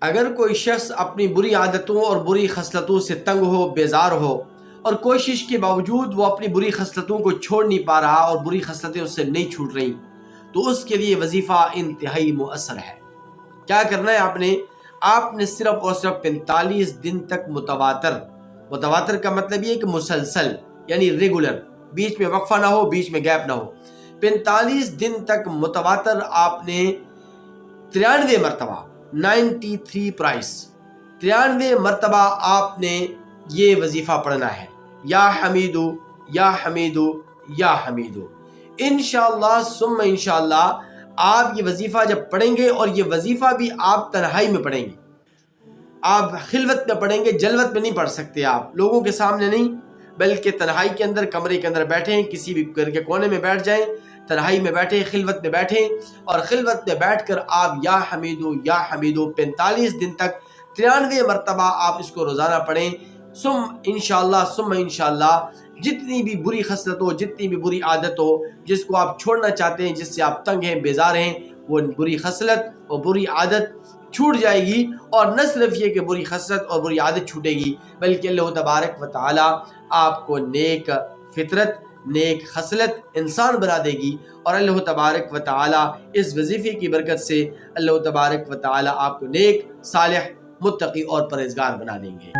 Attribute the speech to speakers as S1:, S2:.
S1: اگر کوئی شخص اپنی بری عادتوں اور بری خصلتوں سے تنگ ہو، بیزار ہو اور کوشش کے باوجود وہ اپنی بری خصلتوں کو چھوڑ نہیں پا رہا اور بری خصلتیں اس سے نہیں چھوٹ رہی، تو اس کے لیے وظیفہ انتہائی مؤثر ہے۔ کیا کرنا ہے آپ نے صرف اور صرف 45 دن تک متواتر کا مطلب یہ کہ مسلسل، یعنی ریگولر، بیچ میں وقفہ نہ ہو، بیچ میں گیپ نہ ہو، 45 دن تک متواتر آپ نے 93 مرتبہ 93 مرتبہ آپ نے یہ وظیفہ پڑھنا ہے، یا حمیدو یا حمیدو یا حمیدو۔ انشاءاللہ ثم انشاءاللہ آپ یہ وظیفہ جب پڑھیں گے، اور یہ وظیفہ بھی آپ تنہائی میں پڑھیں گے، آپ خلوت میں پڑھیں گے، جلوت میں نہیں پڑھ سکتے، آپ لوگوں کے سامنے نہیں، بلکہ تنہائی کے اندر، کمرے کے اندر بیٹھیں، کسی بھی گھر کے کونے میں بیٹھ جائیں، تنہائی میں بیٹھیں، خلوت میں بیٹھیں، اور خلوت میں بیٹھ کر آپ یا حمیدو یا حمیدو 45 دن تک 93 مرتبہ آپ اس کو روزانہ پڑھیں۔ ثم انشاءاللہ جتنی بھی بری خصلت ہو، جتنی بھی بری عادت ہو، جس کو آپ چھوڑنا چاہتے ہیں، جس سے آپ تنگ ہیں، بیزار ہیں، وہ بری خصلت اور بری عادت چھوٹ جائے گی۔ اور نہ صرف یہ کہ بری خصلت اور بری عادت چھوٹے گی، بلکہ اللہ تبارک و تعالی آپ کو نیک فطرت، نیک خصلت انسان بنا دے گی، اور اللہ تبارک و تعالی اس وظیفے کی برکت سے اللہ تبارک و تعالی آپ کو نیک، صالح، متقی اور پرہیزگار بنا دیں گے۔